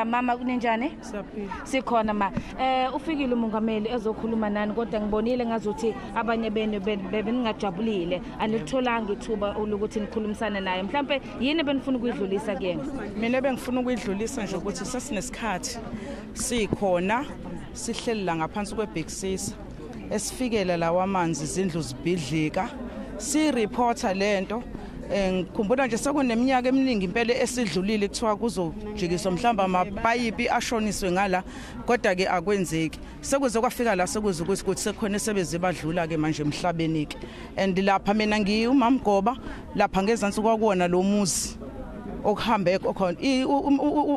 Mama kunenjani? Sikhona ma. Ufikile uMengameli ezokhuluma nani kodwa ngibonile ngazuthi abanye benu beningajabulile anitholanga ithuba ukuthi nikhulumisane naye. Mhlambe yini benifuna ukuyidlulisa kuyena? Mina bengifuna ukuyidlulisa nje ukuthi sesinesikhathi sikhona sihleli la ngaphansi kwebhekisisa esifikela lawa amanzi izindlu zibhidlika si reporter lento ngikhumbula nje sekuneminyaka eminingi impela esidlulile kuthiwa kuzojikiswa mhlamba amapayipi ashoniswe ngala kodwa ke akwenzeki sekuze kwafika la sekuze ukuthi sekukhona esebenze badlula ke manje emhlabeni ke and lapha mina ngiyumamgoba lapha ngezansi kwakuona lo muzi okuhambe khona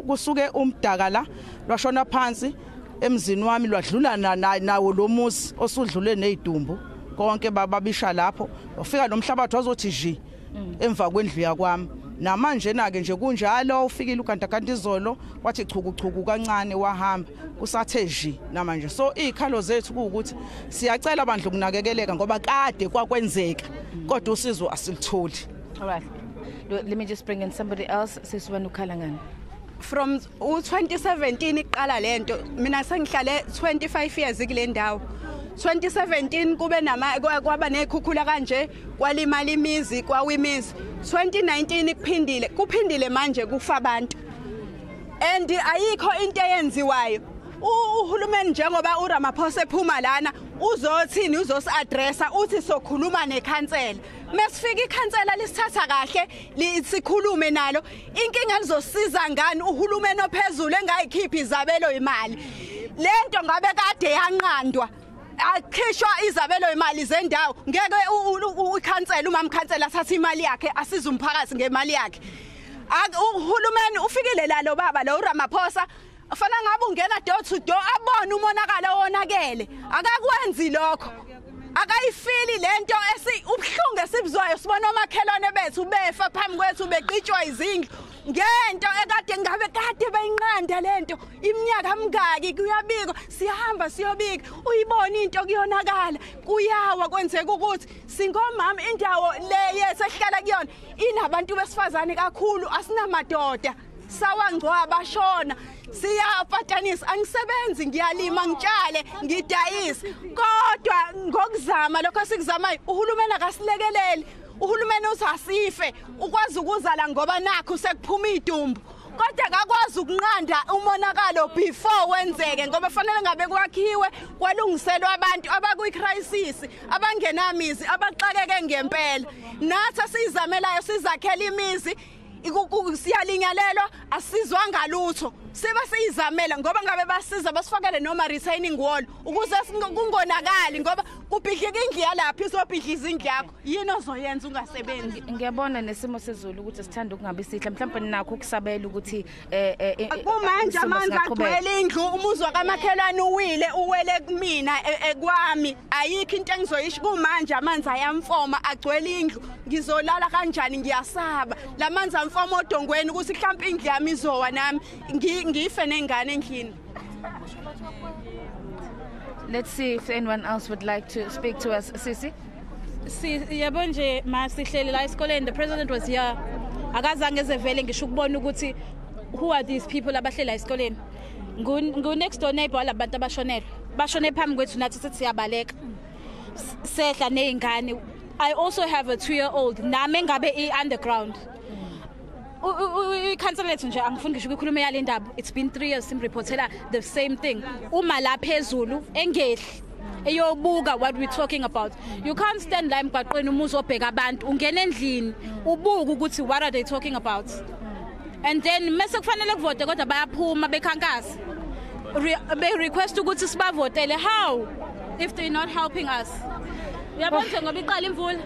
kusuke umdaka la lwashona phansi emzini wami lwadlula nawo lo muzi osudlule nezidumbu konke bababisha lapho ufika nomhlabathi wazothi ji emva kwendlu yakwami namanje na ke nje kunjalo ufikile ukanti izolo wathi chukuchuku kancane wahamba usathe ji namanje so ikhalo zethu ukuthi siyacela bandla ukunakekeleka ngoba kade kwakwenzeka kodwa usizo asilitholi. All right, let me just bring in somebody else. Sisiwena ukhala ngani? From 2017 iqala lento mina sengihlale 25 years kule ndawo. 2017 kube kwaba nezikhukhula kanje kwalimala imizi kwawimizi. 2019 kuphindile manje kufa abantu and ayikho into eyenziwayo. Uhulumeni njengoba uRamaphosa ephuma lana uzothini uzosi-addressa uthi sokhuluma nekhansela mesifika ikhansela lisithatha kahle lisikhulume nalo inkinga lizosiza ngani uhulumeni ophezulu engayikhiphi izabelo imali lento ngabe kade yanqandwa akhishwa izabelo imali zendawo ngeke ukhansela umamkhansela athatha imali yakhe asiza umphakathi ngemali yakhe uhulumeni ufikile la lo baba lo uRamaphosa afana ngabe ungena door to door abona umonakalo wonakele akakwenzi lokho akayifili lento ubuhlungu esibuzwayo sibona omakhelwane bethu befa phambi kwethu beqitshwa izindlu ngento ekade ngabe kade bayinqanda lento iminyaka mingaki kuyabika sihamba siyobika uyibona into kuyonakala kuyawa kwenzeka ukuthi singomama indawo le yesihlala kuyona inabantu besifazane kakhulu asinamadoda sawangcwa bashona siyapatanisa angisebenzi ngiyalima ngitshale ngidayisa kodwa ngokuzama lokho sikuzamayo uhulumeni akasilekeleli uhulumeni usasife ukwazi ukuzala ngoba nakho sekuphuma idumbu kodwa akakwazi ukunqanda umonakalo before wenzeke ngoba fanele ngabe kwakhiwe kwalungiselwa abantu abakuyicrisis abangenamizi abaxakeke ngempela nathi sizamelayo sizakhela imizi siyalinyalelwa asizwanga lutho seba siyizamela ngoba ngabe basiza basifakele noma retaining wall ukuze kungonakali ngoba kubhidlika indlu yalapha izobhidliza indlu yakho yini ozoyenza ungasebenzi. Ngiyabona nesimo sezulu ukuthi sithanda ukungabe sihle mhlawumbe ninakho ukusabela ukuthi kumanje amanzi agcwele indlu umuzwa kamakhelwane uwile uwele kumina kwami ayikho into engizoyisho kumanje amanzi ayamfoma agcwele indlu ngizolala kanjani ngiyasaba lamanzi amfoma odongweni ukuthi mhlawumbe indlu yami izowa nami ngife nengane endlini. Let's see if anyone else would like to speak to us. Sisi? Yabo nje masihleli la esikoleni the president was here. Akazange ezevele ngisho ukubona ukuthi who are these people abahlela esikoleni. Ngu next door neighbor labantu abashonelwe. Bashone phambi kwethu nathi sithi siyabaleka. Sehla nezingane. I also have a 2-year-old nami ngabe underground. Council lethu nje angifuni ngisho ukukhuluma yale ndaba. It's been 3 years simreportela the same thing. Uma la phezulu engehli eyobuka what we talking about. You can't stand la emgwaqweni umuzi obheka abantu ungena endlini ubuka ukuthi what are they talking about. And then mase kufanele kuvote kodwa bayaphuma bekhankasa. Be request ukuthi sibavotele how if they're not helping us. Uyabona ngoba iqala imvula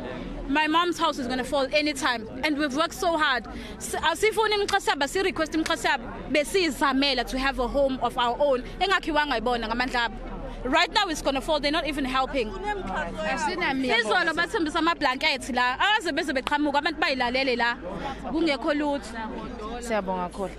my mom's house is going to fall anytime and we've worked so hard. Asifuni imxhasaba si request imxhasaba besizamela to have a home of our own engakhiwanga ibona ngamandla abo. Right now it's going to fall, they're not even helping. Sizolo bathembisa ama blankets la aze beze beqhamuka abantu bayilalele la kungekho lutho. Siyabonga kakhulu.